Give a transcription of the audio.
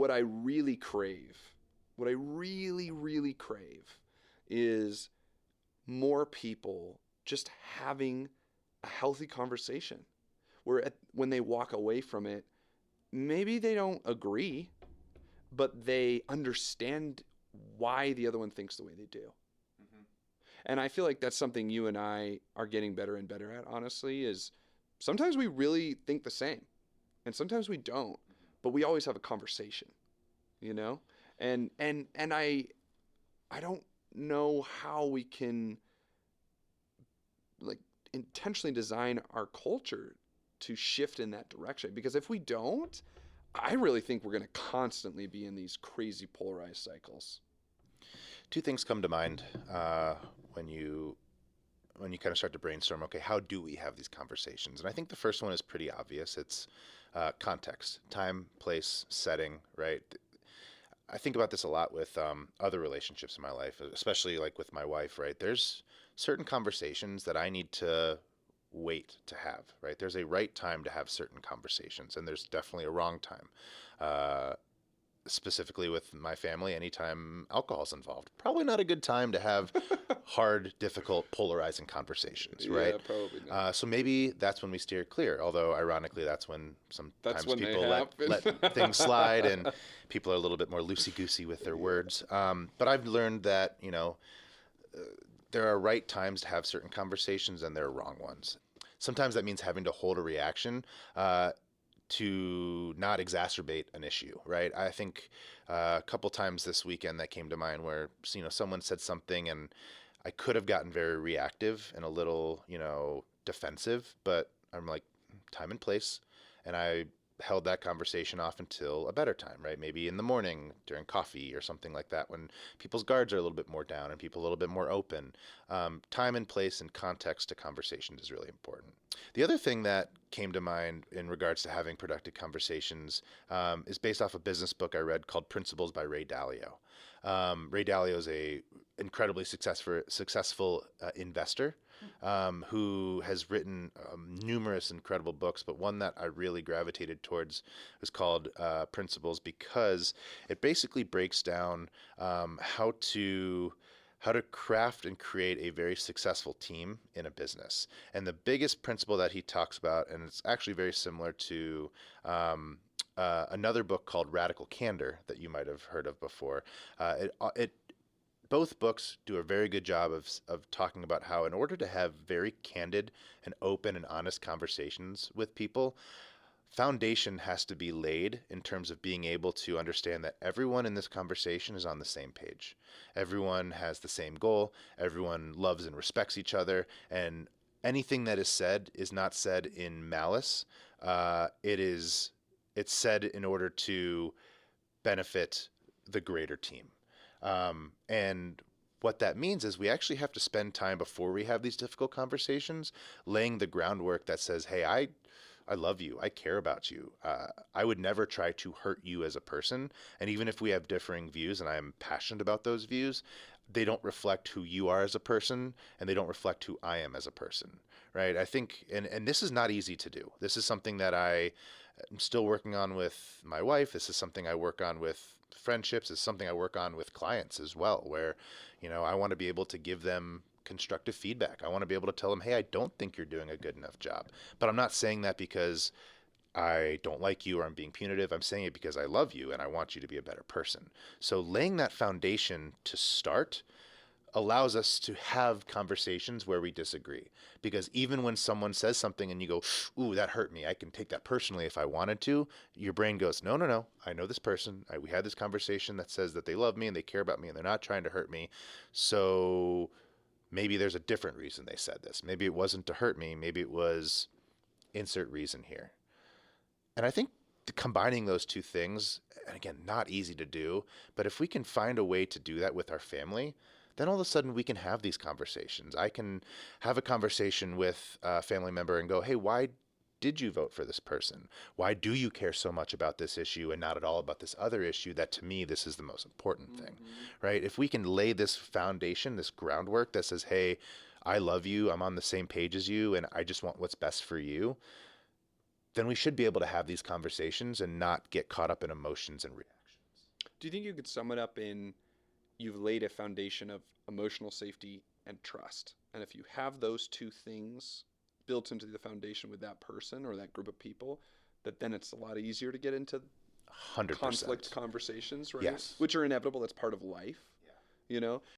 what I really crave, what I really, really crave is more people just having a healthy conversation where when they walk away from it, maybe they don't agree, but they understand why the other one thinks the way they do. Hmm. And I feel like that's something you and I are getting better and better at, honestly, is sometimes we really think the same and sometimes we don't, but we always have a conversation, you know? And I don't know how we can like intentionally design our culture to shift in that direction, because if we don't, I really think we're going to constantly be in these crazy polarized cycles. Two things come to mind when you kind of start to brainstorm. Okay, how do we have these conversations? And I think the first one is pretty obvious. It's context, time, place, setting. Right. I think about this a lot with other relationships in my life, especially like with my wife. Right. There's certain conversations that I need to wait to have. Right. There's a right time to have certain conversations, and there's definitely a wrong time. Uh, Specifically with my family, anytime alcohol is involved, probably not a good time to have hard, difficult, polarizing conversations, right? Yeah, probably not. So maybe that's when we steer clear. Although, ironically, that's when That's sometimes when they people happen. let things slide, and people are a little bit more loosey goosey with their Yeah. words. But I've learned that there are right times to have certain conversations, and there are wrong ones. Sometimes that means having to hold a reaction. To not exacerbate an issue, right? I think a couple times this weekend that came to mind where someone said something and I could have gotten very reactive and a little defensive, but I'm like time and place, and I held that conversation off until a better time, right? Maybe in the morning during coffee or something like that when people's guards are a little bit more down and people a little bit more open. Time and place and context to conversations is really important. The other thing that came to mind in regards to having productive conversations is based off a business book I read called Principles by Ray Dalio. Ray Dalio is a incredibly successful investor who has written numerous incredible books, but one that I really gravitated towards is called Principles, because it basically breaks down how to craft and create a very successful team in a business. And the biggest principle that he talks about, and it's actually very similar to another book called Radical Candor that you might have heard of before. It both books do a very good job of talking about how, in order to have very candid and open and honest conversations with people, foundation has to be laid in terms of being able to understand that everyone in this conversation is on the same page. Everyone has the same goal. Everyone loves and respects each other. And anything that is said is not said in malice. It's said in order to benefit the greater team. And what that means is we actually have to spend time before we have these difficult conversations laying the groundwork that says, hey, I love you. I care about you. I would never try to hurt you as a person. And even if we have differing views and I am passionate about those views, they don't reflect who you are as a person and they don't reflect who I am as a person. Right. I think, and this is not easy to do. This is something that I am still working on with my wife. This is something I work on with friendships. It's something I work on with clients as well, where, I want to be able to give them constructive feedback. I want to be able to tell them, hey, I don't think you're doing a good enough job. But I'm not saying that because I don't like you or I'm being punitive. I'm saying it because I love you and I want you to be a better person. So laying that foundation to start allows us to have conversations where we disagree. Because even when someone says something and you go, ooh, that hurt me, I can take that personally if I wanted to, your brain goes, no, no, no, I know this person. We had this conversation that says that they love me and they care about me and they're not trying to hurt me. So maybe there's a different reason they said this. Maybe it wasn't to hurt me. Maybe it was insert reason here. And I think combining those two things, and again, not easy to do, but if we can find a way to do that with our family, then all of a sudden we can have these conversations. I can have a conversation with a family member and go, hey, why did you vote for this person? Why do you care so much about this issue and not at all about this other issue that to me, this is the most important thing, Mm-hmm. right? If we can lay this foundation, this groundwork that says, hey, I love you, I'm on the same page as you, and I just want what's best for you, then we should be able to have these conversations and not get caught up in emotions and reactions. Do you think you could sum it up in you've laid a foundation of emotional safety and trust? And if you have those two things built into the foundation with that person or that group of people, that then it's a lot easier to get into 100%. conflict conversations, right? Yes. Which are inevitable. That's part of life, you know?